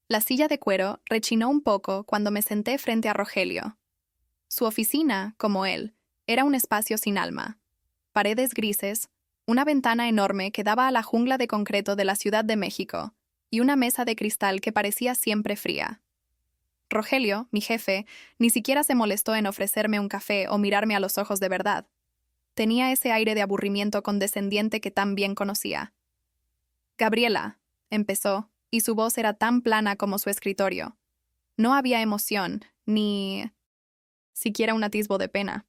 La silla de cuero rechinó un poco cuando me senté frente a Rogelio. Su oficina, como él, era un espacio sin alma. Paredes grises, una ventana enorme que daba a la jungla de concreto de la Ciudad de México, y una mesa de cristal que parecía siempre fría. Rogelio, mi jefe, ni siquiera se molestó en ofrecerme un café o mirarme a los ojos de verdad. Tenía ese aire de aburrimiento condescendiente que tan bien conocía. Gabriela, empezó, y su voz era tan plana como su escritorio. No había emoción, ni siquiera un atisbo de pena.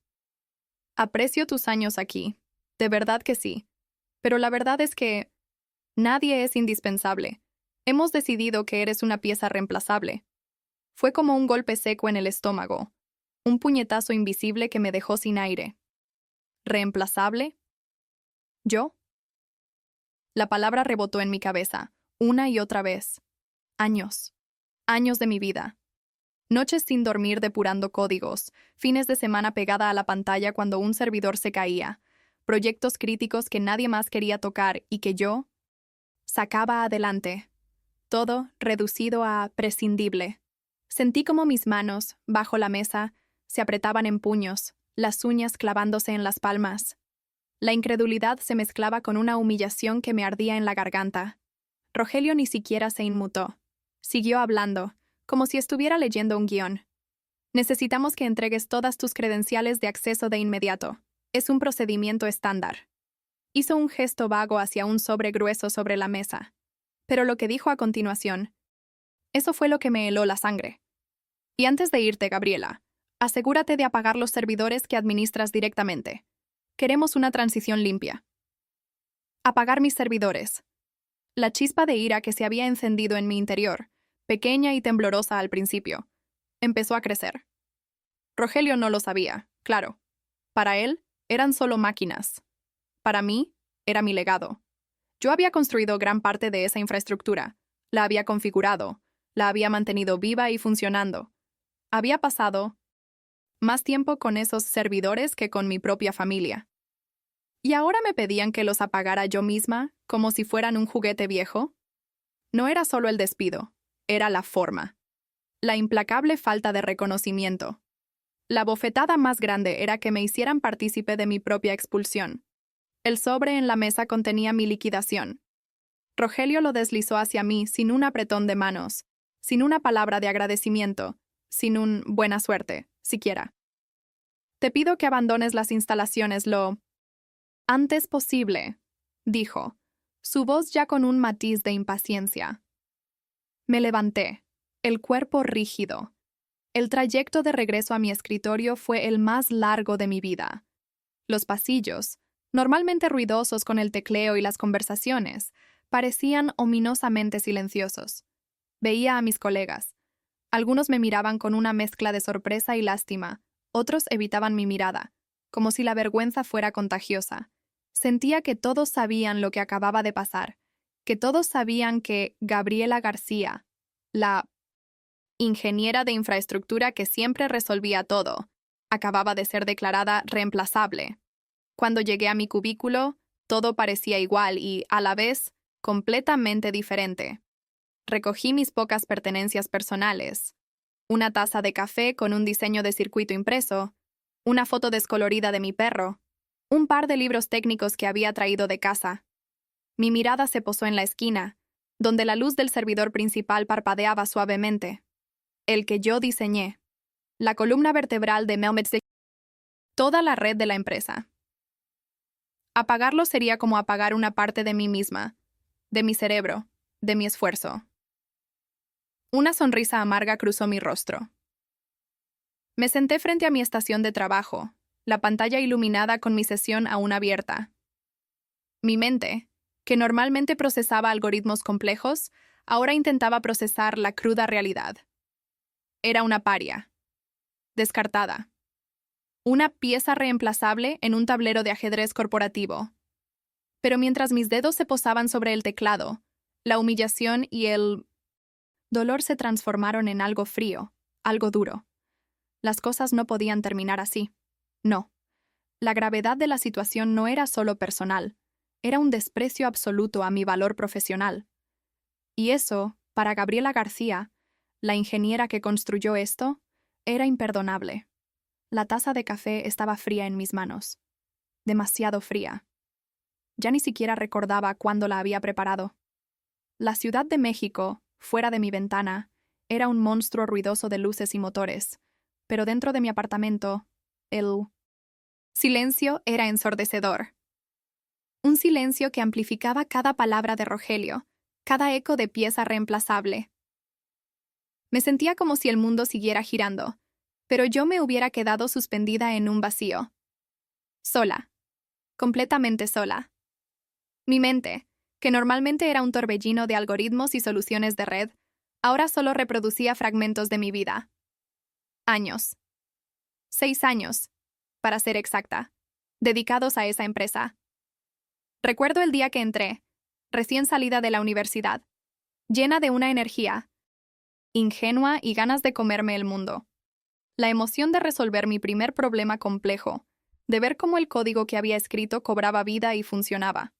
Aprecio tus años aquí, de verdad que sí, pero la verdad es que nadie es indispensable. Hemos decidido que eres una pieza reemplazable. Fue como un golpe seco en el estómago, un puñetazo invisible que me dejó sin aire. ¿Reemplazable? ¿Yo? La palabra rebotó en mi cabeza, una y otra vez. Años. Años de mi vida. Noches sin dormir depurando códigos, fines de semana pegada a la pantalla cuando un servidor se caía, proyectos críticos que nadie más quería tocar y que yo sacaba adelante. Todo reducido a prescindible. Sentí como mis manos, bajo la mesa, se apretaban en puños, las uñas clavándose en las palmas. La incredulidad se mezclaba con una humillación que me ardía en la garganta. Rogelio ni siquiera se inmutó. Siguió hablando, como si estuviera leyendo un guión. Necesitamos que entregues todas tus credenciales de acceso de inmediato. Es un procedimiento estándar. Hizo un gesto vago hacia un sobre grueso sobre la mesa. Pero lo que dijo a continuación, eso fue lo que me heló la sangre. Y antes de irte, Gabriela, asegúrate de apagar los servidores que administras directamente. Queremos una transición limpia. Apagar mis servidores. La chispa de ira que se había encendido en mi interior, pequeña y temblorosa al principio, empezó a crecer. Rogelio no lo sabía, claro. Para él, eran solo máquinas. Para mí, era mi legado. Yo había construido gran parte de esa infraestructura, la había configurado, la había mantenido viva y funcionando. Había pasado más tiempo con esos servidores que con mi propia familia. ¿Y ahora me pedían que los apagara yo misma, como si fueran un juguete viejo? No era solo el despido, era la forma. La implacable falta de reconocimiento. La bofetada más grande era que me hicieran partícipe de mi propia expulsión. El sobre en la mesa contenía mi liquidación. Rogelio lo deslizó hacia mí sin un apretón de manos, sin una palabra de agradecimiento, sin un buena suerte, siquiera. Te pido que abandones las instalaciones lo antes posible, dijo, su voz ya con un matiz de impaciencia. Me levanté, el cuerpo rígido. El trayecto de regreso a mi escritorio fue el más largo de mi vida. Los pasillos, normalmente ruidosos con el tecleo y las conversaciones, parecían ominosamente silenciosos. Veía a mis colegas. Algunos me miraban con una mezcla de sorpresa y lástima, otros evitaban mi mirada, como si la vergüenza fuera contagiosa. Sentía que todos sabían lo que acababa de pasar, que todos sabían que Gabriela García, la ingeniera de infraestructura que siempre resolvía todo, acababa de ser declarada reemplazable. Cuando llegué a mi cubículo, todo parecía igual y, a la vez, completamente diferente. Recogí mis pocas pertenencias personales. Una taza de café con un diseño de circuito impreso, una foto descolorida de mi perro, un par de libros técnicos que había traído de casa. Mi mirada se posó en la esquina, donde la luz del servidor principal parpadeaba suavemente. El que yo diseñé. La columna vertebral de Melmetz, toda la red de la empresa. Apagarlo sería como apagar una parte de mí misma, de mi cerebro, de mi esfuerzo. Una sonrisa amarga cruzó mi rostro. Me senté frente a mi estación de trabajo, la pantalla iluminada con mi sesión aún abierta. Mi mente, que normalmente procesaba algoritmos complejos, ahora intentaba procesar la cruda realidad. Era una paria. Descartada. Una pieza reemplazable en un tablero de ajedrez corporativo. Pero mientras mis dedos se posaban sobre el teclado, la humillación y el dolor se transformaron en algo frío, algo duro. Las cosas no podían terminar así. No. La gravedad de la situación no era solo personal, era un desprecio absoluto a mi valor profesional. Y eso Para Gabriela García, la ingeniera que construyó esto, era imperdonable. La taza de café estaba fría en mis manos. Demasiado fría. Ya ni siquiera recordaba cuándo la había preparado. La Ciudad de México, fuera de mi ventana, era un monstruo ruidoso de luces y motores, pero dentro de mi apartamento, el silencio era ensordecedor. Un silencio que amplificaba cada palabra de Rogelio, cada eco de pieza reemplazable. Me sentía como si el mundo siguiera girando, pero yo me hubiera quedado suspendida en un vacío. Sola. Completamente sola. Mi mente, que normalmente era un torbellino de algoritmos y soluciones de red, ahora solo reproducía fragmentos de mi vida. Años. 6 años, para ser exacta, dedicados a esa empresa. Recuerdo el día que entré, recién salida de la universidad, llena de una energía, ingenua y ganas de comerme el mundo. La emoción de resolver mi primer problema complejo, de ver cómo el código que había escrito cobraba vida y funcionaba.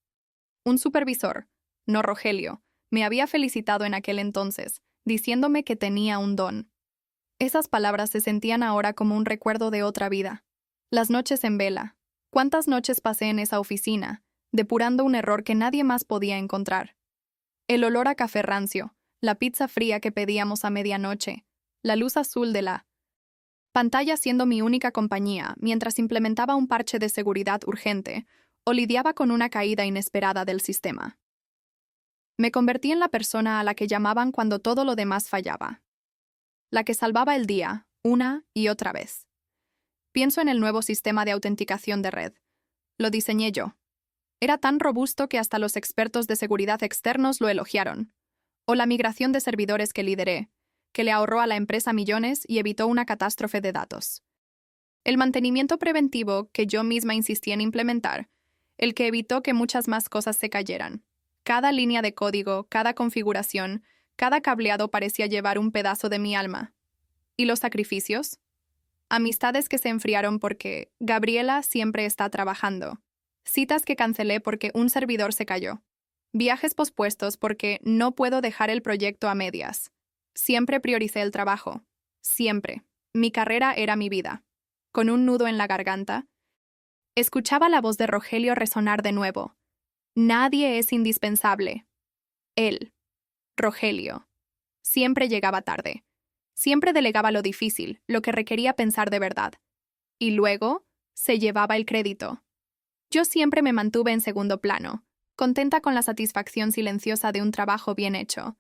Un supervisor, no Rogelio, me había felicitado en aquel entonces, diciéndome que tenía un don. Esas palabras se sentían ahora como un recuerdo de otra vida. Las noches en vela. ¿Cuántas noches pasé en esa oficina, depurando un error que nadie más podía encontrar? El olor a café rancio, la pizza fría que pedíamos a medianoche, la luz azul de la pantalla siendo mi única compañía mientras implementaba un parche de seguridad urgente o lidiaba con una caída inesperada del sistema. Me convertí en la persona a la que llamaban cuando todo lo demás fallaba. La que salvaba el día, una y otra vez. Pienso en el nuevo sistema de autenticación de red. Lo diseñé yo. Era tan robusto que hasta los expertos de seguridad externos lo elogiaron. O la migración de servidores que lideré, que le ahorró a la empresa millones y evitó una catástrofe de datos. El mantenimiento preventivo que yo misma insistí en implementar, el que evitó que muchas más cosas se cayeran. Cada línea de código, cada configuración, cada cableado parecía llevar un pedazo de mi alma. ¿Y los sacrificios? Amistades que se enfriaron porque Gabriela siempre está trabajando. Citas que cancelé porque un servidor se cayó. Viajes pospuestos porque no puedo dejar el proyecto a medias. Siempre prioricé el trabajo. Siempre. Mi carrera era mi vida. Con un nudo en la garganta, escuchaba la voz de Rogelio resonar de nuevo. Nadie es indispensable. Él, Rogelio, siempre llegaba tarde. Siempre delegaba lo difícil, lo que requería pensar de verdad. Y luego, se llevaba el crédito. Yo siempre me mantuve en segundo plano, contenta con la satisfacción silenciosa de un trabajo bien hecho,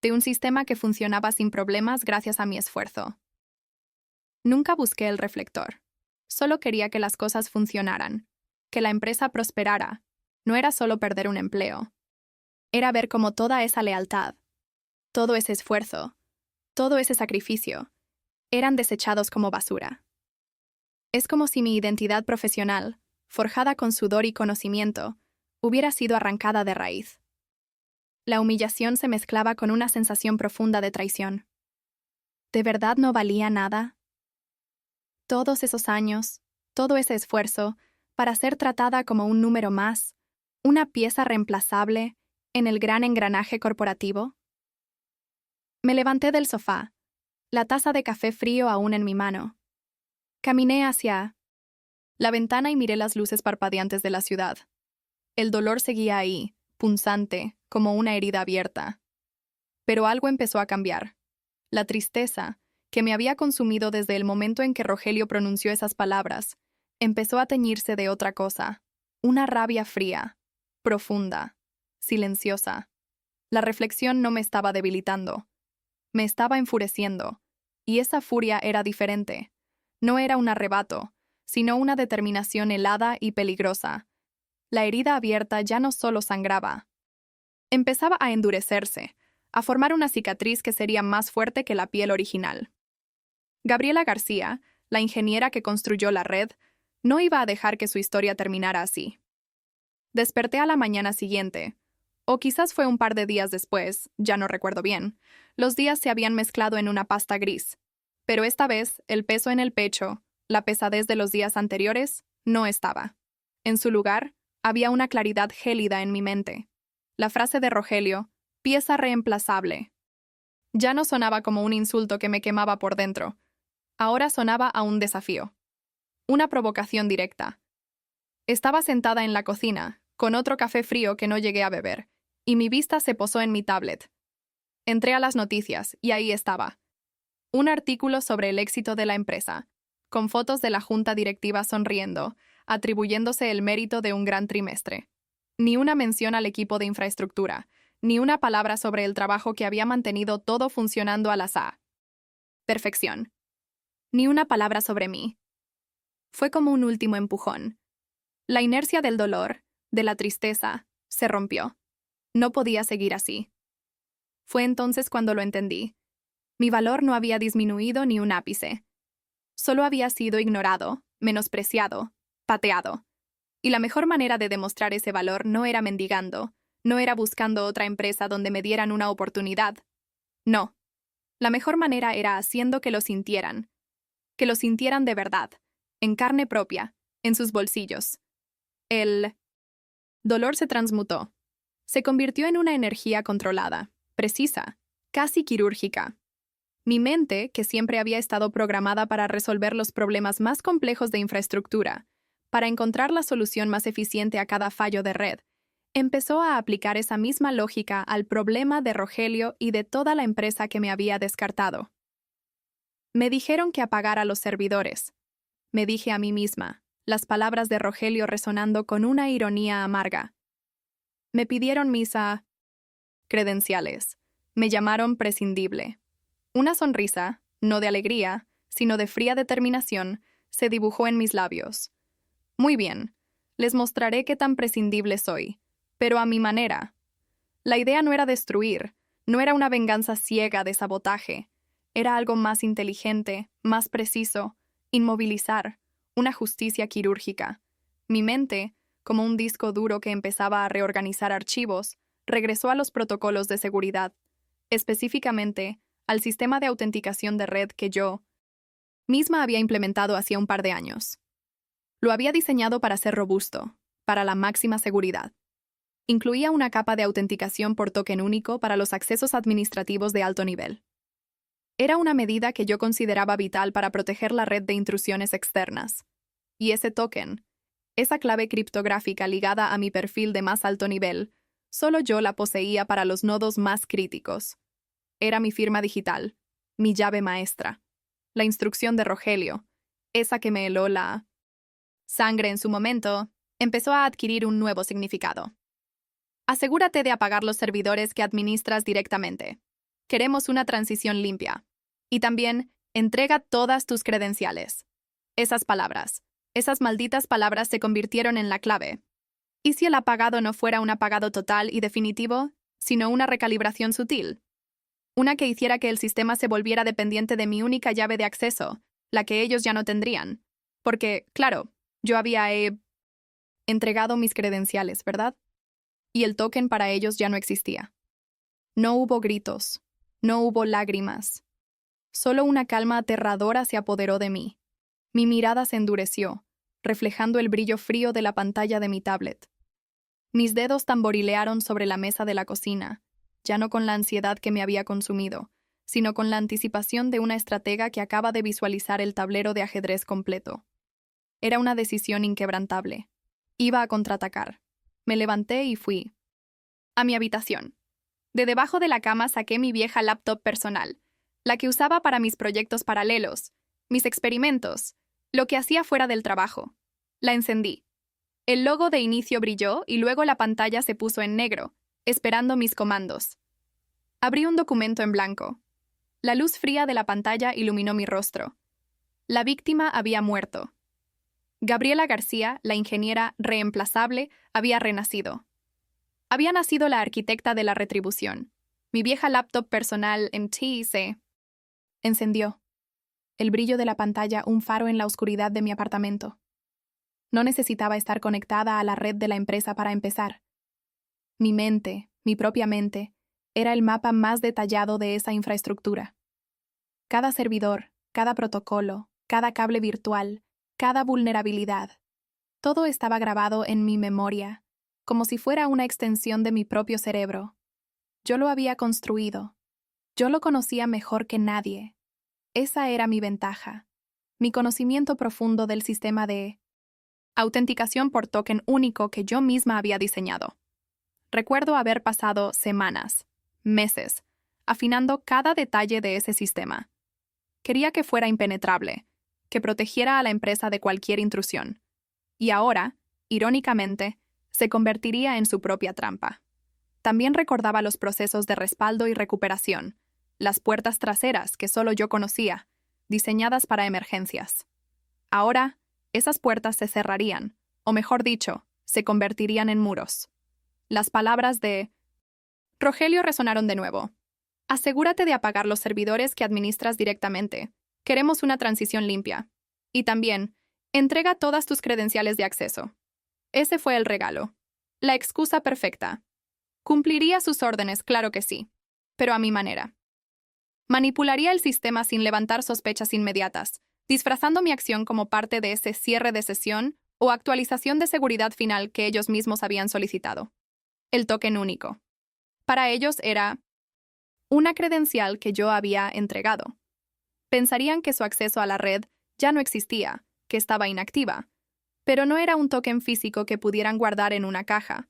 de un sistema que funcionaba sin problemas gracias a mi esfuerzo. Nunca busqué el reflector. Solo quería que las cosas funcionaran, que la empresa prosperara. No era solo perder un empleo. Era ver cómo toda esa lealtad, todo ese esfuerzo, todo ese sacrificio, eran desechados como basura. Es como si mi identidad profesional, forjada con sudor y conocimiento, hubiera sido arrancada de raíz. La humillación se mezclaba con una sensación profunda de traición. ¿De verdad no valía nada? Todos esos años, todo ese esfuerzo, para ser tratada como un número más, una pieza reemplazable en el gran engranaje corporativo. Me levanté del sofá, la taza de café frío aún en mi mano. Caminé hacia la ventana y miré las luces parpadeantes de la ciudad. El dolor seguía ahí, punzante, como una herida abierta. Pero algo empezó a cambiar. La tristeza, que me había consumido desde el momento en que Rogelio pronunció esas palabras, empezó a teñirse de otra cosa, una rabia fría, profunda, silenciosa. La reflexión no me estaba debilitando. Me estaba enfureciendo, y esa furia era diferente. No era un arrebato, sino una determinación helada y peligrosa. La herida abierta ya no solo sangraba. Empezaba a endurecerse, a formar una cicatriz que sería más fuerte que la piel original. Gabriela García, la ingeniera que construyó la red, no iba a dejar que su historia terminara así. Desperté a la mañana siguiente, o quizás fue un par de días después, ya no recuerdo bien. Los días se habían mezclado en una pasta gris, pero esta vez el peso en el pecho, la pesadez de los días anteriores, no estaba. En su lugar, había una claridad gélida en mi mente. La frase de Rogelio, pieza reemplazable, Ya no sonaba como un insulto que me quemaba por dentro. Ahora sonaba a un desafío. Una provocación directa. Estaba sentada en la cocina, con otro café frío que no llegué a beber, y mi vista se posó en mi tablet. Entré a las noticias, y ahí estaba. Un artículo sobre el éxito de la empresa, con fotos de la junta directiva sonriendo, atribuyéndose el mérito de un gran trimestre. Ni una mención al equipo de infraestructura, ni una palabra sobre el trabajo que había mantenido todo funcionando a la perfección. Ni una palabra sobre mí. Fue como un último empujón. La inercia del dolor, de la tristeza, se rompió. No podía seguir así. Fue entonces cuando lo entendí. Mi valor no había disminuido ni un ápice. Solo había sido ignorado, menospreciado, pateado. Y la mejor manera de demostrar ese valor no era mendigando, no era buscando otra empresa donde me dieran una oportunidad. No. La mejor manera era haciendo que lo sintieran de verdad, en carne propia, en sus bolsillos. El dolor se transmutó. Se convirtió en una energía controlada, precisa, casi quirúrgica. Mi mente, que siempre había estado programada para resolver los problemas más complejos de infraestructura, para encontrar la solución más eficiente a cada fallo de red, empezó a aplicar esa misma lógica al problema de Rogelio y de toda la empresa que me había descartado. Me dijeron que apagara los servidores. Me dije a mí misma, las palabras de Rogelio resonando con una ironía amarga. Me pidieron mis credenciales. Me llamaron prescindible. Una sonrisa, no de alegría, sino de fría determinación, se dibujó en mis labios. Muy bien, les mostraré qué tan prescindible soy, pero a mi manera. La idea no era destruir, no era una venganza ciega de sabotaje, era algo más inteligente, más preciso, inmovilizar, una justicia quirúrgica. Mi mente, como un disco duro que empezaba a reorganizar archivos, regresó a los protocolos de seguridad, específicamente al sistema de autenticación de red que yo misma había implementado hacía un par de años. Lo había diseñado para ser robusto, para la máxima seguridad. Incluía una capa de autenticación por token único para los accesos administrativos de alto nivel. Era una medida que yo consideraba vital para proteger la red de intrusiones externas. Y ese token, esa clave criptográfica ligada a mi perfil de más alto nivel, solo yo la poseía para los nodos más críticos. Era mi firma digital, mi llave maestra, la instrucción de Rogelio, esa que me heló la sangre en su momento, empezó a adquirir un nuevo significado. Asegúrate de apagar los servidores que administras directamente. Queremos una transición limpia. Y también, entrega todas tus credenciales. Esas palabras, esas malditas palabras se convirtieron en la clave. ¿Y si el apagado no fuera un apagado total y definitivo, sino una recalibración sutil? Una que hiciera que el sistema se volviera dependiente de mi única llave de acceso, la que ellos ya no tendrían. Porque, claro, yo había entregado mis credenciales, ¿verdad? Y el token para ellos ya no existía. No hubo gritos, no hubo lágrimas. Solo una calma aterradora se apoderó de mí. Mi mirada se endureció, reflejando el brillo frío de la pantalla de mi tablet. Mis dedos tamborilearon sobre la mesa de la cocina, ya no con la ansiedad que me había consumido, sino con la anticipación de una estratega que acaba de visualizar el tablero de ajedrez completo. Era una decisión inquebrantable. Iba a contraatacar. Me levanté y fui a mi habitación. De debajo de la cama saqué mi vieja laptop personal, la que usaba para mis proyectos paralelos, mis experimentos, lo que hacía fuera del trabajo. La encendí. El logo de inicio brilló y luego la pantalla se puso en negro, esperando mis comandos. Abrí un documento en blanco. La luz fría de la pantalla iluminó mi rostro. La víctima había muerto. Gabriela García, la ingeniera reemplazable, había renacido. Había nacido la arquitecta de la retribución. Mi vieja laptop personal MT se encendió. El brillo de la pantalla un faro en la oscuridad de mi apartamento. No necesitaba estar conectada a la red de la empresa para empezar. Mi mente, mi propia mente, era el mapa más detallado de esa infraestructura. Cada servidor, cada protocolo, cada cable virtual, cada vulnerabilidad. Todo estaba grabado en mi memoria, como si fuera una extensión de mi propio cerebro. Yo lo había construido. Yo lo conocía mejor que nadie. Esa era mi ventaja. Mi conocimiento profundo del sistema de autenticación por token único que yo misma había diseñado. Recuerdo haber pasado semanas, meses, afinando cada detalle de ese sistema. Quería que fuera impenetrable, que protegiera a la empresa de cualquier intrusión. Y ahora, irónicamente, se convertiría en su propia trampa. También recordaba los procesos de respaldo y recuperación, las puertas traseras que solo yo conocía, diseñadas para emergencias. Ahora, esas puertas se cerrarían, o mejor dicho, se convertirían en muros. Las palabras de Rogelio resonaron de nuevo. Asegúrate de apagar los servidores que administras directamente. Queremos una transición limpia. Y también, entrega todas tus credenciales de acceso. Ese fue el regalo. La excusa perfecta. Cumpliría sus órdenes, claro que sí, pero a mi manera. Manipularía el sistema sin levantar sospechas inmediatas, disfrazando mi acción como parte de ese cierre de sesión o actualización de seguridad final que ellos mismos habían solicitado. El token único. Para ellos era una credencial que yo había entregado. Pensarían que su acceso a la red ya no existía, que estaba inactiva, pero no era un token físico que pudieran guardar en una caja.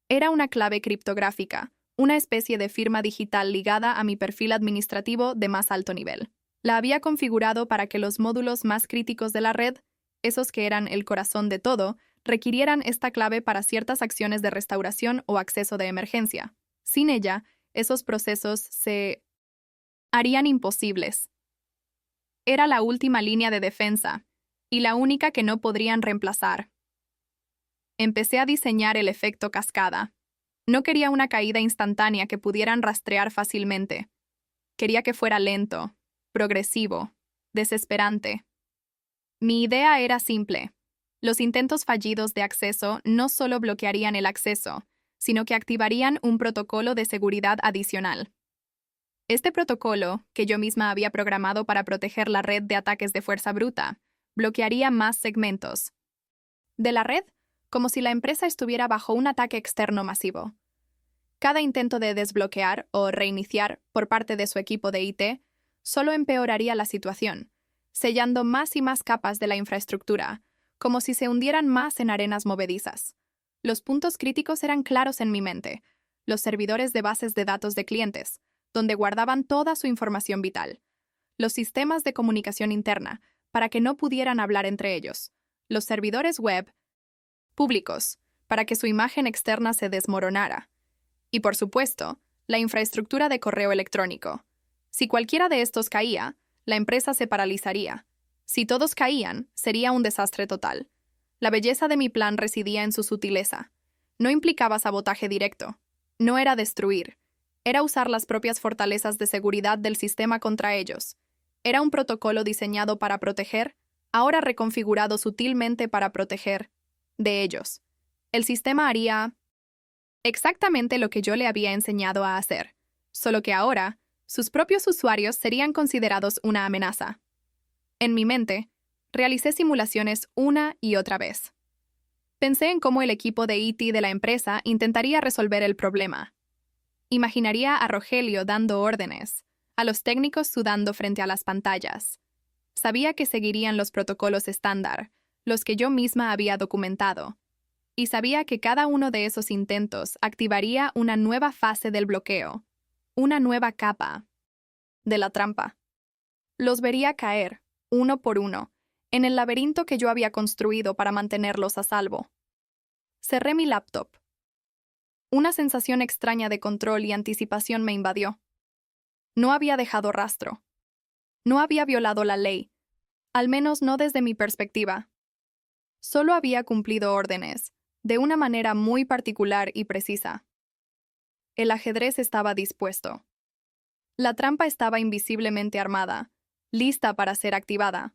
Era una clave criptográfica, una especie de firma digital ligada a mi perfil administrativo de más alto nivel. La había configurado para que los módulos más críticos de la red, esos que eran el corazón de todo, requirieran esta clave para ciertas acciones de restauración o acceso de emergencia. Sin ella, esos procesos se harían imposibles. Era la última línea de defensa, y la única que no podrían reemplazar. Empecé a diseñar el efecto cascada. No quería una caída instantánea que pudieran rastrear fácilmente. Quería que fuera lento, progresivo, desesperante. Mi idea era simple. Los intentos fallidos de acceso no solo bloquearían el acceso, sino que activarían un protocolo de seguridad adicional. Este protocolo, que yo misma había programado para proteger la red de ataques de fuerza bruta, bloquearía más segmentos de la red, como si la empresa estuviera bajo un ataque externo masivo. Cada intento de desbloquear o reiniciar por parte de su equipo de IT solo empeoraría la situación, sellando más y más capas de la infraestructura, como si se hundieran más en arenas movedizas. Los puntos críticos eran claros en mi mente: los servidores de bases de datos de clientes, donde guardaban toda su información vital; los sistemas de comunicación interna, para que no pudieran hablar entre ellos; los servidores web públicos, para que su imagen externa se desmoronara; y, por supuesto, la infraestructura de correo electrónico. Si cualquiera de estos caía, la empresa se paralizaría. Si todos caían, sería un desastre total. La belleza de mi plan residía en su sutileza. No implicaba sabotaje directo. No era destruir. Era usar las propias fortalezas de seguridad del sistema contra ellos. Era un protocolo diseñado para proteger, ahora reconfigurado sutilmente para proteger de ellos. El sistema haría exactamente lo que yo le había enseñado a hacer, solo que ahora sus propios usuarios serían considerados una amenaza. En mi mente, realicé simulaciones una y otra vez. Pensé en cómo el equipo de IT de la empresa intentaría resolver el problema. Imaginaría a Rogelio dando órdenes, a los técnicos sudando frente a las pantallas. Sabía que seguirían los protocolos estándar, los que yo misma había documentado, y sabía que cada uno de esos intentos activaría una nueva fase del bloqueo, una nueva capa de la trampa. Los vería caer, uno por uno, en el laberinto que yo había construido para mantenerlos a salvo. Cerré mi laptop. Una sensación extraña de control y anticipación me invadió. No había dejado rastro. No había violado la ley, al menos no desde mi perspectiva. Solo había cumplido órdenes, de una manera muy particular y precisa. El ajedrez estaba dispuesto. La trampa estaba invisiblemente armada, lista para ser activada.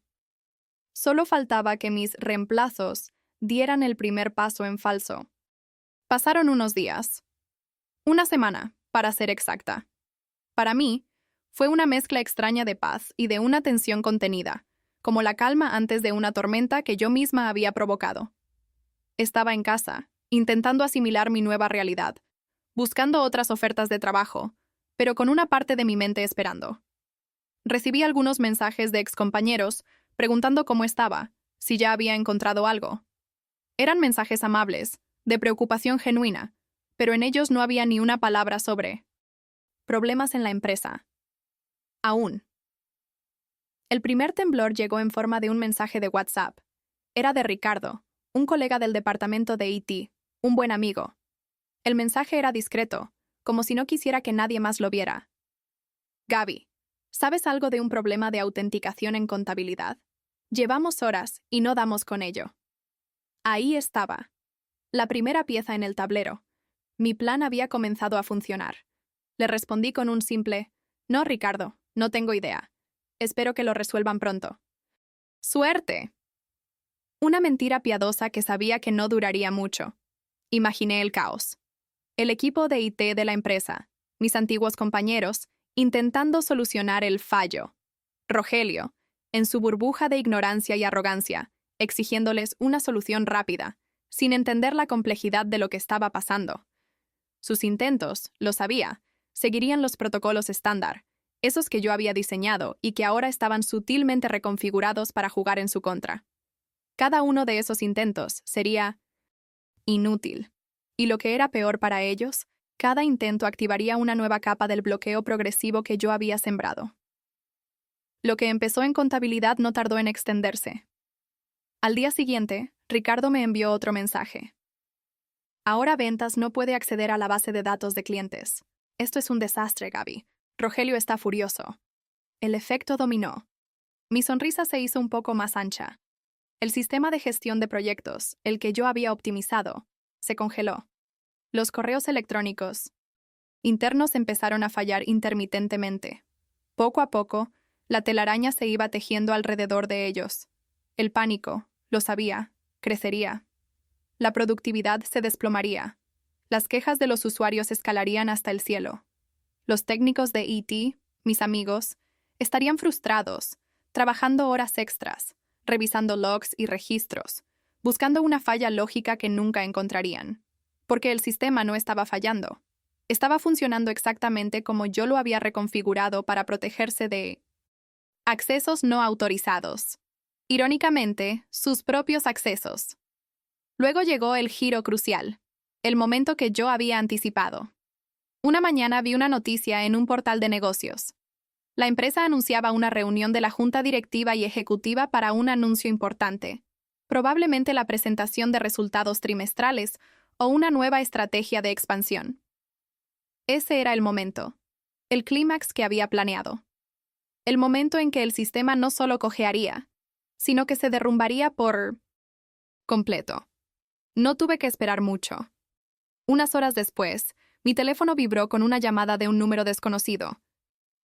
Solo faltaba que mis reemplazos dieran el primer paso en falso. Pasaron unos días. Una semana, para ser exacta. Para mí, fue una mezcla extraña de paz y de una tensión contenida, como la calma antes de una tormenta que yo misma había provocado. Estaba en casa, intentando asimilar mi nueva realidad, buscando otras ofertas de trabajo, pero con una parte de mi mente esperando. Recibí algunos mensajes de excompañeros preguntando cómo estaba, si ya había encontrado algo. Eran mensajes amables, de preocupación genuina, pero en ellos no había ni una palabra sobre problemas en la empresa. Aún. El primer temblor llegó en forma de un mensaje de WhatsApp. Era de Ricardo, un colega del departamento de IT, un buen amigo. El mensaje era discreto, como si no quisiera que nadie más lo viera. Gaby, ¿sabes algo de un problema de autenticación en contabilidad? Llevamos horas y no damos con ello. Ahí estaba. La primera pieza en el tablero. Mi plan había comenzado a funcionar. Le respondí con un simple, no, Ricardo, no tengo idea. Espero que lo resuelvan pronto. ¡Suerte! Una mentira piadosa que sabía que no duraría mucho. Imaginé el caos. El equipo de IT de la empresa, mis antiguos compañeros, intentando solucionar el fallo. Rogelio, en su burbuja de ignorancia y arrogancia, exigiéndoles una solución rápida, sin entender la complejidad de lo que estaba pasando. Sus intentos, lo sabía, seguirían los protocolos estándar, esos que yo había diseñado y que ahora estaban sutilmente reconfigurados para jugar en su contra. Cada uno de esos intentos sería inútil. Y lo que era peor para ellos, cada intento activaría una nueva capa del bloqueo progresivo que yo había sembrado. Lo que empezó en contabilidad no tardó en extenderse. Al día siguiente, Ricardo me envió otro mensaje. Ahora Ventas no puede acceder a la base de datos de clientes. Esto es un desastre, Gaby. Rogelio está furioso. El efecto dominó. Mi sonrisa se hizo un poco más ancha. El sistema de gestión de proyectos, el que yo había optimizado, se congeló. Los correos electrónicos internos empezaron a fallar intermitentemente. Poco a poco, la telaraña se iba tejiendo alrededor de ellos. El pánico, lo sabía, crecería. La productividad se desplomaría. Las quejas de los usuarios escalarían hasta el cielo. Los técnicos de IT, mis amigos, estarían frustrados, trabajando horas extras, revisando logs y registros, buscando una falla lógica que nunca encontrarían. Porque el sistema no estaba fallando. Estaba funcionando exactamente como yo lo había reconfigurado para protegerse de accesos no autorizados. Irónicamente, sus propios accesos. Luego llegó el giro crucial, el momento que yo había anticipado. Una mañana vi una noticia en un portal de negocios. La empresa anunciaba una reunión de la junta directiva y ejecutiva para un anuncio importante, probablemente la presentación de resultados trimestrales o una nueva estrategia de expansión. Ese era el momento, el clímax que había planeado. El momento en que el sistema no solo cojearía, sino que se derrumbaría por completo. No tuve que esperar mucho. Unas horas después, mi teléfono vibró con una llamada de un número desconocido.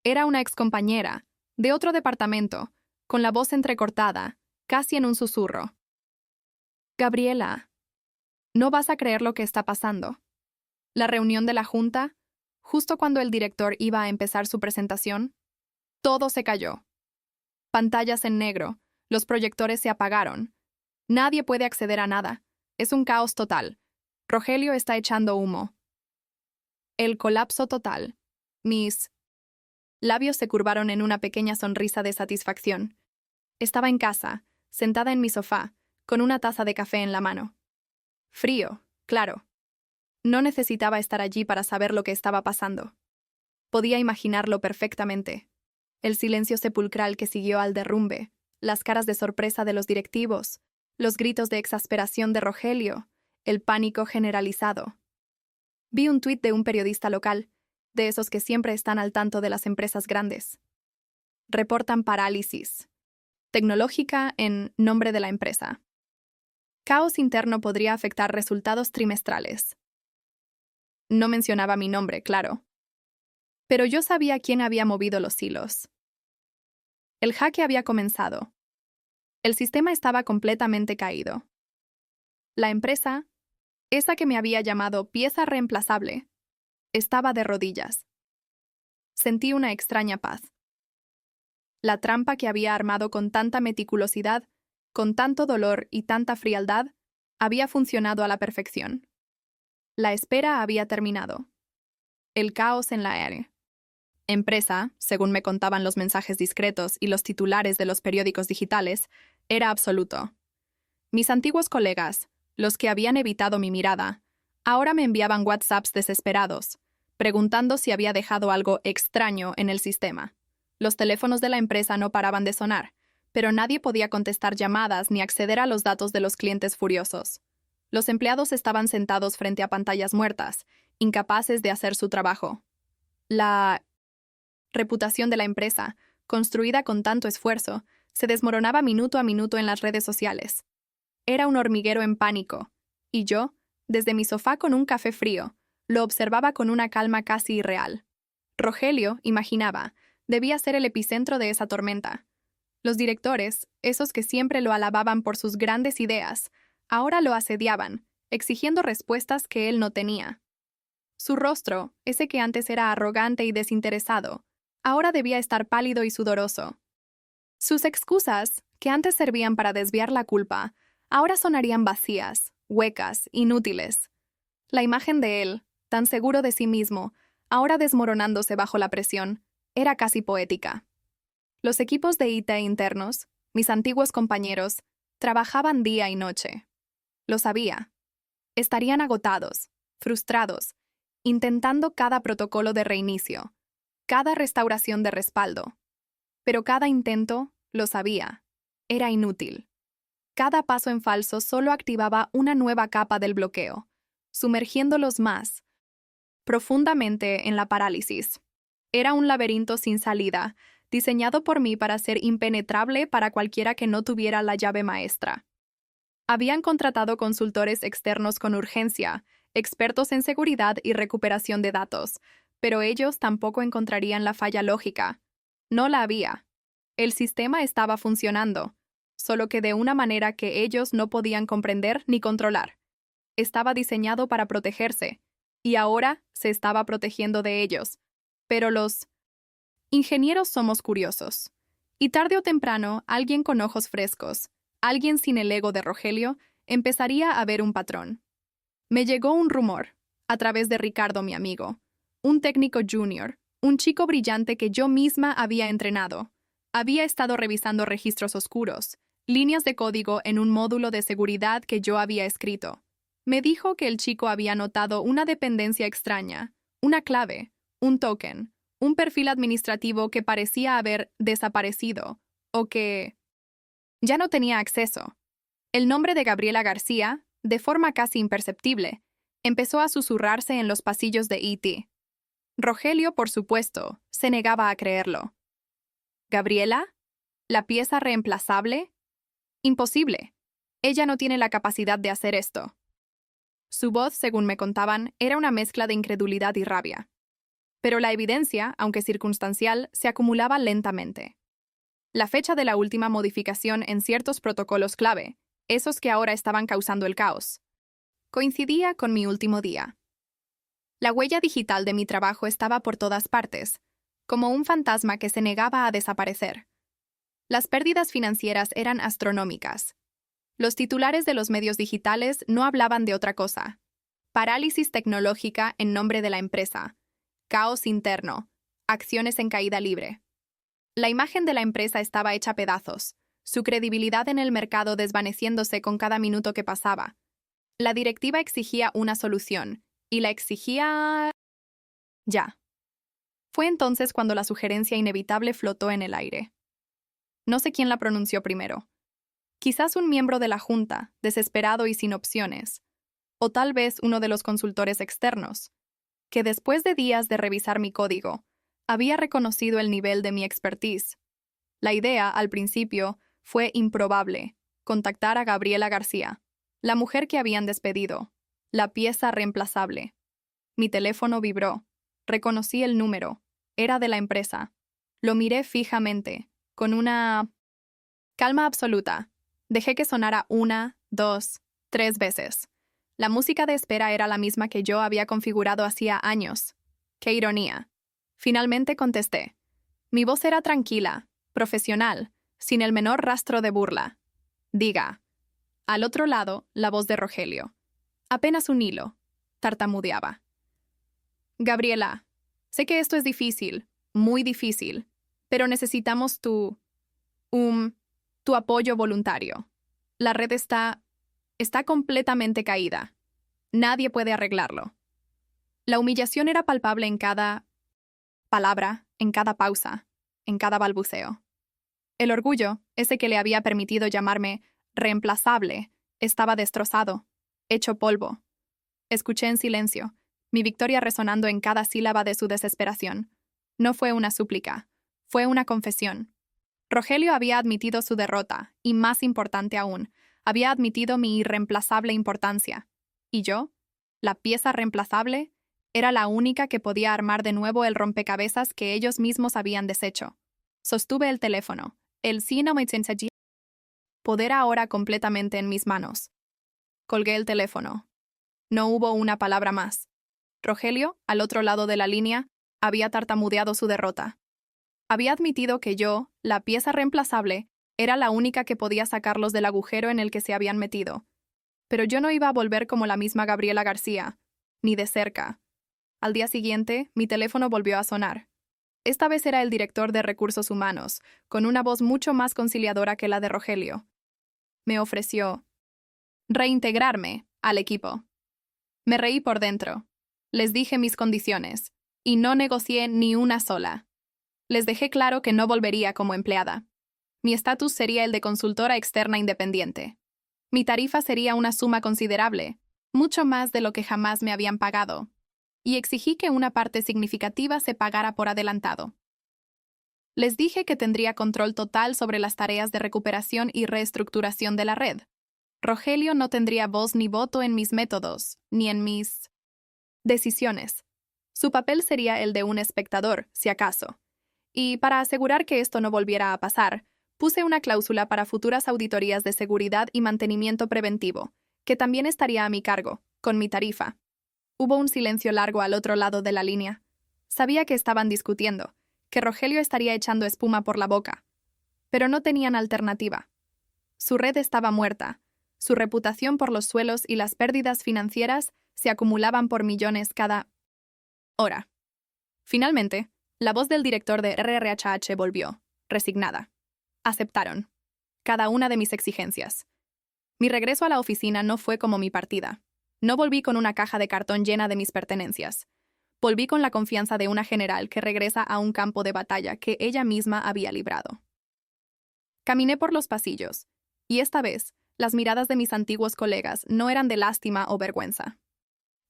Era una excompañera, de otro departamento, con la voz entrecortada, casi en un susurro. Gabriela, no vas a creer lo que está pasando. La reunión de la junta, justo cuando el director iba a empezar su presentación, todo se cayó. Pantallas en negro, los proyectores se apagaron. Nadie puede acceder a nada. Es un caos total. Rogelio está echando humo. El colapso total. Mis labios se curvaron en una pequeña sonrisa de satisfacción. Estaba en casa, sentada en mi sofá, con una taza de café en la mano. Frío, claro. No necesitaba estar allí para saber lo que estaba pasando. Podía imaginarlo perfectamente. El silencio sepulcral que siguió al derrumbe, las caras de sorpresa de los directivos, los gritos de exasperación de Rogelio, el pánico generalizado. Vi un tuit de un periodista local, de esos que siempre están al tanto de las empresas grandes. Reportan parálisis tecnológica en nombre de la empresa. Caos interno podría afectar resultados trimestrales. No mencionaba mi nombre, claro. Pero yo sabía quién había movido los hilos. El jaque había comenzado. El sistema estaba completamente caído. La empresa, esa que me había llamado pieza reemplazable, estaba de rodillas. Sentí una extraña paz. La trampa que había armado con tanta meticulosidad, con tanto dolor y tanta frialdad, había funcionado a la perfección. La espera había terminado. El caos en la aire. Empresa, según me contaban los mensajes discretos y los titulares de los periódicos digitales, era absoluto. Mis antiguos colegas, los que habían evitado mi mirada, ahora me enviaban WhatsApps desesperados, preguntando si había dejado algo extraño en el sistema. Los teléfonos de la empresa no paraban de sonar, pero nadie podía contestar llamadas ni acceder a los datos de los clientes furiosos. Los empleados estaban sentados frente a pantallas muertas, incapaces de hacer su trabajo. La reputación de la empresa, construida con tanto esfuerzo, se desmoronaba minuto a minuto en las redes sociales. Era un hormiguero en pánico, y yo, desde mi sofá con un café frío, lo observaba con una calma casi irreal. Rogelio, imaginaba, debía ser el epicentro de esa tormenta. Los directores, esos que siempre lo alababan por sus grandes ideas, ahora lo asediaban, exigiendo respuestas que él no tenía. Su rostro, ese que antes era arrogante y desinteresado, ahora debía estar pálido y sudoroso. Sus excusas, que antes servían para desviar la culpa, ahora sonarían vacías, huecas, inútiles. La imagen de él, tan seguro de sí mismo, ahora desmoronándose bajo la presión, era casi poética. Los equipos de IT internos, mis antiguos compañeros, trabajaban día y noche. Lo sabía. Estarían agotados, frustrados, intentando cada protocolo de reinicio, cada restauración de respaldo. Pero cada intento, lo sabía, era inútil. Cada paso en falso solo activaba una nueva capa del bloqueo, sumergiéndolos más profundamente en la parálisis. Era un laberinto sin salida, diseñado por mí para ser impenetrable para cualquiera que no tuviera la llave maestra. Habían contratado consultores externos con urgencia, expertos en seguridad y recuperación de datos, pero ellos tampoco encontrarían la falla lógica. No la había. El sistema estaba funcionando, solo que de una manera que ellos no podían comprender ni controlar. Estaba diseñado para protegerse, y ahora se estaba protegiendo de ellos. Pero los ingenieros somos curiosos. Y tarde o temprano, alguien con ojos frescos, alguien sin el ego de Rogelio, empezaría a ver un patrón. Me llegó un rumor, a través de Ricardo, mi amigo, un técnico junior, un chico brillante que yo misma había entrenado. Había estado revisando registros oscuros, líneas de código en un módulo de seguridad que yo había escrito. Me dijo que el chico había notado una dependencia extraña, una clave, un token, un perfil administrativo que parecía haber desaparecido, o que ya no tenía acceso. El nombre de Gabriela García, de forma casi imperceptible, empezó a susurrarse en los pasillos de IT. Rogelio, por supuesto, se negaba a creerlo. ¿Gabriela? ¿La pieza reemplazable? Imposible. Ella no tiene la capacidad de hacer esto. Su voz, según me contaban, era una mezcla de incredulidad y rabia. Pero la evidencia, aunque circunstancial, se acumulaba lentamente. La fecha de la última modificación en ciertos protocolos clave, esos que ahora estaban causando el caos, coincidía con mi último día. La huella digital de mi trabajo estaba por todas partes, como un fantasma que se negaba a desaparecer. Las pérdidas financieras eran astronómicas. Los titulares de los medios digitales no hablaban de otra cosa. Parálisis tecnológica en nombre de la empresa. Caos interno. Acciones en caída libre. La imagen de la empresa estaba hecha pedazos, su credibilidad en el mercado desvaneciéndose con cada minuto que pasaba. La directiva exigía una solución, y la exigía ya. Fue entonces cuando la sugerencia inevitable flotó en el aire. No sé quién la pronunció primero. Quizás un miembro de la Junta, desesperado y sin opciones, o tal vez uno de los consultores externos, que después de días de revisar mi código, había reconocido el nivel de mi expertise. La idea, al principio, fue improbable: contactar a Gabriela García, la mujer que habían despedido, la pieza reemplazable. Mi teléfono vibró. Reconocí el número. Era de la empresa. Lo miré fijamente, con una calma absoluta. Dejé que sonara 1, 2, 3 veces. La música de espera era la misma que yo había configurado hacía años. ¡Qué ironía! Finalmente contesté. Mi voz era tranquila, profesional, sin el menor rastro de burla. Diga. Al otro lado, la voz de Rogelio. Apenas un hilo. Tartamudeaba. Gabriela, sé que esto es difícil, muy difícil, pero necesitamos tu apoyo voluntario. La red está completamente caída. Nadie puede arreglarlo. La humillación era palpable en cada palabra, en cada pausa, en cada balbuceo. El orgullo, ese que le había permitido llamarme reemplazable, estaba destrozado, hecho polvo. Escuché en silencio, mi victoria resonando en cada sílaba de su desesperación. No fue una súplica, fue una confesión. Rogelio había admitido su derrota, y más importante aún, había admitido mi irreemplazable importancia. Y yo, la pieza reemplazable, era la única que podía armar de nuevo el rompecabezas que ellos mismos habían deshecho. Sostuve el teléfono. El poder ahora completamente en mis manos. Colgué el teléfono. No hubo una palabra más. Rogelio, al otro lado de la línea, había tartamudeado su derrota. Había admitido que yo, la pieza reemplazable, era la única que podía sacarlos del agujero en el que se habían metido. Pero yo no iba a volver como la misma Gabriela García, ni de cerca. Al día siguiente, mi teléfono volvió a sonar. Esta vez era el director de Recursos Humanos, con una voz mucho más conciliadora que la de Rogelio. Me ofreció reintegrarme al equipo. Me reí por dentro. Les dije mis condiciones, y no negocié ni una sola. Les dejé claro que no volvería como empleada. Mi estatus sería el de consultora externa independiente. Mi tarifa sería una suma considerable, mucho más de lo que jamás me habían pagado, y exigí que una parte significativa se pagara por adelantado. Les dije que tendría control total sobre las tareas de recuperación y reestructuración de la red. Rogelio no tendría voz ni voto en mis métodos, ni en mis decisiones. Su papel sería el de un espectador, si acaso. Y para asegurar que esto no volviera a pasar, puse una cláusula para futuras auditorías de seguridad y mantenimiento preventivo, que también estaría a mi cargo, con mi tarifa. Hubo un silencio largo al otro lado de la línea. Sabía que estaban discutiendo, que Rogelio estaría echando espuma por la boca. Pero no tenían alternativa. Su red estaba muerta. Su reputación por los suelos y las pérdidas financieras se acumulaban por millones cada hora. Finalmente, la voz del director de RRHH volvió, resignada. Aceptaron cada una de mis exigencias. Mi regreso a la oficina no fue como mi partida. No volví con una caja de cartón llena de mis pertenencias. Volví con la confianza de una general que regresa a un campo de batalla que ella misma había librado. Caminé por los pasillos, y esta vez, las miradas de mis antiguos colegas no eran de lástima o vergüenza.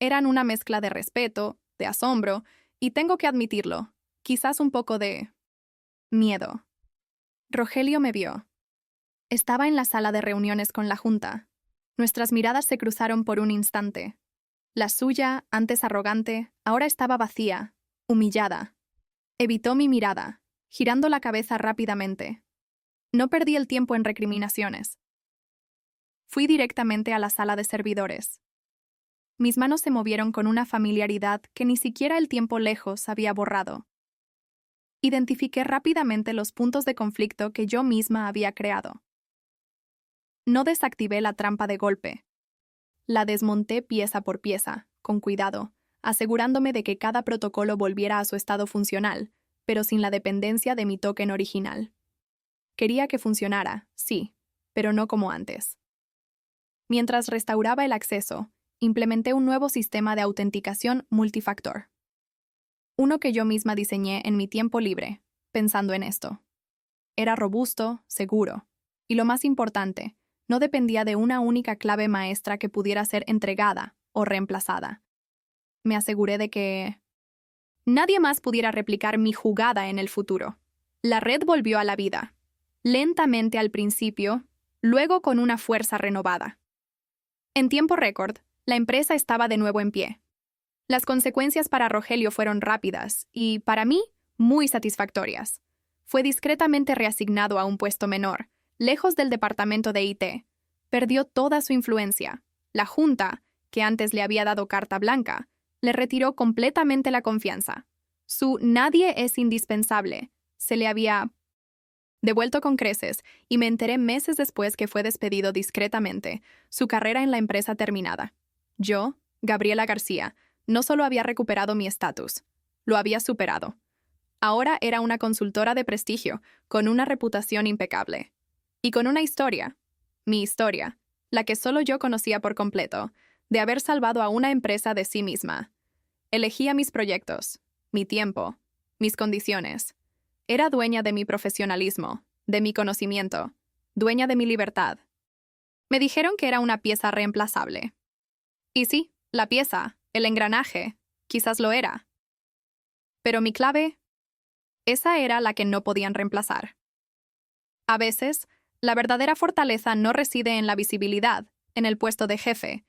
Eran una mezcla de respeto, de asombro, y tengo que admitirlo, quizás un poco de miedo. Rogelio me vio. Estaba en la sala de reuniones con la junta. Nuestras miradas se cruzaron por un instante. La suya, antes arrogante, ahora estaba vacía, humillada. Evitó mi mirada, girando la cabeza rápidamente. No perdí el tiempo en recriminaciones. Fui directamente a la sala de servidores. Mis manos se movieron con una familiaridad que ni siquiera el tiempo lejos había borrado. Identifiqué rápidamente los puntos de conflicto que yo misma había creado. No desactivé la trampa de golpe. La desmonté pieza por pieza, con cuidado, asegurándome de que cada protocolo volviera a su estado funcional, pero sin la dependencia de mi token original. Quería que funcionara, sí, pero no como antes. Mientras restauraba el acceso, implementé un nuevo sistema de autenticación multifactor. Uno que yo misma diseñé en mi tiempo libre, pensando en esto. Era robusto, seguro, y lo más importante, no dependía de una única clave maestra que pudiera ser entregada o reemplazada. Me aseguré de que nadie más pudiera replicar mi jugada en el futuro. La red volvió a la vida, lentamente al principio, luego con una fuerza renovada. En tiempo récord, la empresa estaba de nuevo en pie. Las consecuencias para Rogelio fueron rápidas y, para mí, muy satisfactorias. Fue discretamente reasignado a un puesto menor, lejos del departamento de IT. Perdió toda su influencia. La junta, que antes le había dado carta blanca, le retiró completamente la confianza. Su nadie es indispensable se le había devuelto con creces, y me enteré meses después que fue despedido discretamente, su carrera en la empresa terminada. Yo, Gabriela García, no solo había recuperado mi estatus, lo había superado. Ahora era una consultora de prestigio, con una reputación impecable. Y con una historia, mi historia, la que solo yo conocía por completo, de haber salvado a una empresa de sí misma. Elegía mis proyectos, mi tiempo, mis condiciones. Era dueña de mi profesionalismo, de mi conocimiento, dueña de mi libertad. Me dijeron que era una pieza reemplazable. Y sí, la pieza, el engranaje, quizás lo era. Pero mi clave, esa era la que no podían reemplazar. A veces, la verdadera fortaleza no reside en la visibilidad, en el puesto de jefe,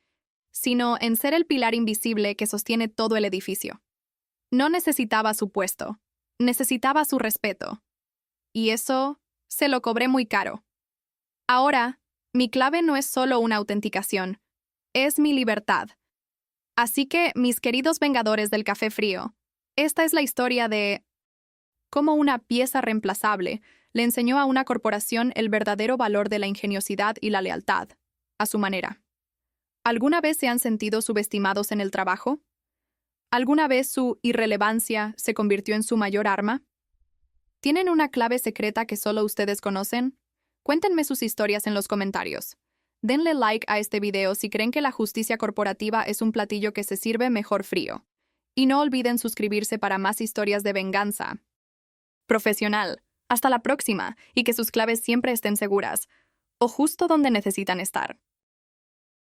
sino en ser el pilar invisible que sostiene todo el edificio. No necesitaba su puesto, necesitaba su respeto. Y eso se lo cobré muy caro. Ahora, mi clave no es solo una autenticación, es mi libertad. Así que, mis queridos vengadores del café frío, esta es la historia de cómo una pieza reemplazable le enseñó a una corporación el verdadero valor de la ingeniosidad y la lealtad, a su manera. ¿Alguna vez se han sentido subestimados en el trabajo? ¿Alguna vez su irrelevancia se convirtió en su mayor arma? ¿Tienen una clave secreta que solo ustedes conocen? Cuéntenme sus historias en los comentarios. Denle like a este video si creen que la justicia corporativa es un platillo que se sirve mejor frío. Y no olviden suscribirse para más historias de venganza profesional. Hasta la próxima, y que sus claves siempre estén seguras, o justo donde necesitan estar.